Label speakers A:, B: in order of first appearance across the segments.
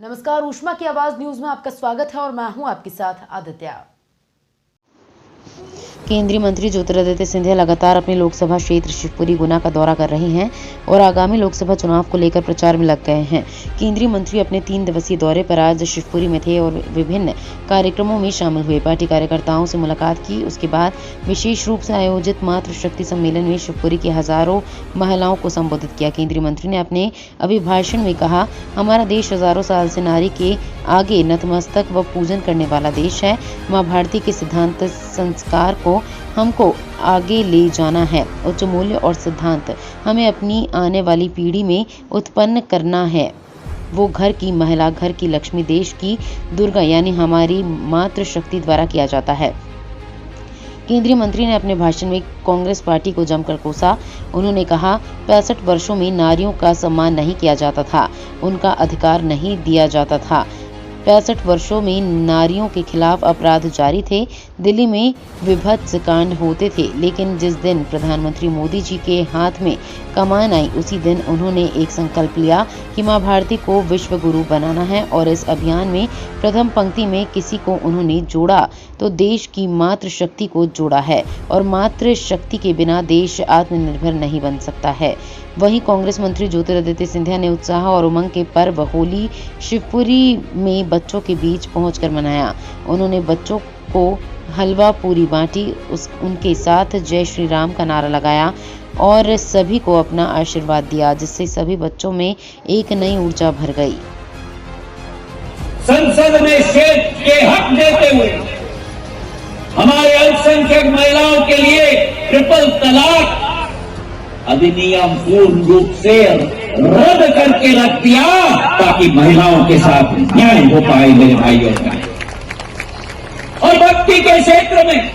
A: नमस्कार, ऊष्मा की आवाज न्यूज में आपका स्वागत है और मैं हूं आपके साथ आदित्य।
B: केंद्रीय मंत्री ज्योतिरादित्य सिंधिया लगातार अपने लोकसभा क्षेत्र शिवपुरी गुना का दौरा कर रही हैं और आगामी लोकसभा चुनाव को लेकर प्रचार में लग गए हैं। केंद्रीय मंत्री अपने 3 दिवसीय दौरे पर आज शिवपुरी में थे और विभिन्न कार्यक्रमों में शामिल हुए। पार्टी कार्यकर्ताओं से मुलाकात की। उसके बाद विशेष रूप से आयोजित मातृ शक्ति सम्मेलन में शिवपुरी की हजारों महिलाओं को संबोधित किया। केंद्रीय मंत्री ने अपने अभिभाषण में कहा, हमारा देश हजारों साल से नारी के आगे नतमस्तक व पूजन करने वाला देश है। माँ भारती के सिद्धांत संस्कार को हमको आगे ले जाना है। उच्च मूल्य और सिद्धांत हमें अपनी आने वाली पीढ़ी में उत्पन्न करना है। वो घर की महिला, घर की लक्ष्मी, देश की दुर्गा यानी हमारी मातृ शक्ति द्वारा किया जाता है। केंद्रीय मंत्री ने अपने भाषण में कांग्रेस पार्टी को जमकर कोसा। उन्होंने कहा, 65 वर्षों में नारियों का सम्मान नहीं किया जाता था, उनका अधिकार नहीं दिया जाता था। 65 वर्षों में नारियों के खिलाफ अपराध जारी थे। दिल्ली में विभत्स कांड होते थे, लेकिन जिस दिन प्रधानमंत्री मोदी जी के हाथ में कमान आई, उसी दिन उन्होंने एक संकल्प लिया कि मां भारती को विश्व गुरु बनाना है और इस अभियान में प्रथम पंक्ति में किसी को उन्होंने जोड़ा तो देश की मातृ शक्ति को जोड़ा है और मातृ शक्ति के बिना देश आत्मनिर्भर नहीं बन सकता है। वहीं कांग्रेस मंत्री ज्योतिरादित्य सिंधिया ने उत्साह और उमंग के पर्व होली शिवपुरी में बच्चों के बीच पहुंचकर मनाया। उन्होंने बच्चों को हलवा पूरी बांटी, उनके साथ जय श्री राम का नारा लगाया और सभी को अपना आशीर्वाद दिया, जिससे सभी बच्चों में एक नई ऊर्जा भर गई।
C: संसद में क्षेत्र के हक देते हुए हमारे अल्पसंख्यक महिलाओं के लिए ट्रिपल तलाक अधिनियम पूर्ण रूप से रद्द करके रख दिया, ताकि महिलाओं के साथ न्याय हो पाए मेरे भाइयों का। और भक्ति के क्षेत्र में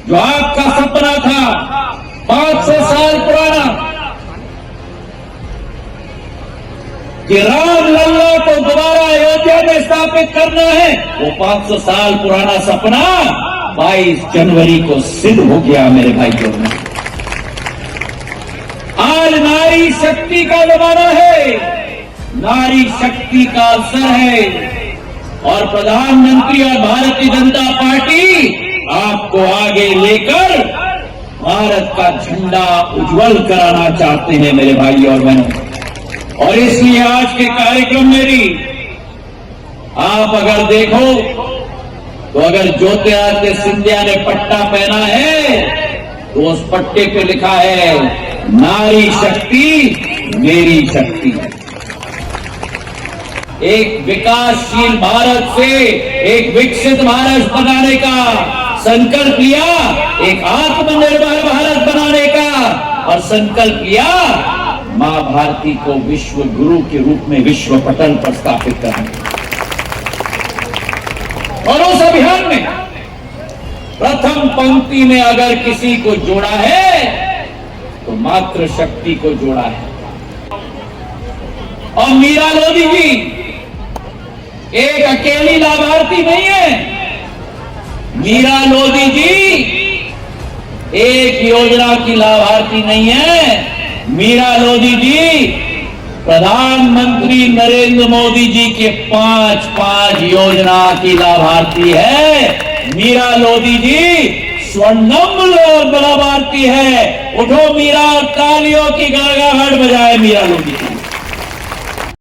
C: जो आपका सपना था 500 साल पुराना कि राम लल्ला को दोबारा अयोध्या में स्थापित करना है, वो 500 साल पुराना सपना 22 जनवरी को सिद्ध हो गया मेरे भाइयों में। आज नारी शक्ति का जमाना है, नारी शक्ति का अवसर है और प्रधानमंत्री और भारतीय जनता पार्टी आपको आगे लेकर भारत का झंडा उज्जवल कराना चाहते हैं मेरे भाई और बहनों। और इसलिए आज के कार्यक्रम में भी आप अगर देखो तो अगर ज्योतिरादित्य सिंधिया ने पट्टा पहना है तो उस पट्टे पे लिखा है, नारी शक्ति मेरी शक्ति। एक विकासशील भारत से एक विकसित भारत बनाने का संकल्प लिया, एक आत्मनिर्भर भारत बनाने का और संकल्प लिया मां भारती को विश्व गुरु के रूप में विश्व पटल पर स्थापित करने। और उस अभियान में प्रथम पंक्ति में अगर किसी को जोड़ा है तो मातृ शक्ति को जोड़ा है। और मीरा लोधी जी एक अकेली लाभार्थी नहीं है। मीरा लोधी जी एक योजना की लाभार्थी नहीं है। मीरा लोधी जी प्रधानमंत्री नरेंद्र मोदी जी के 5 योजना की लाभार्थी है। मीरा लोधी जी स्वर्णम लाभार्थी है। उठो मीरा, तालियों की गड़गड़ाहट बजाए मीरा लोधी।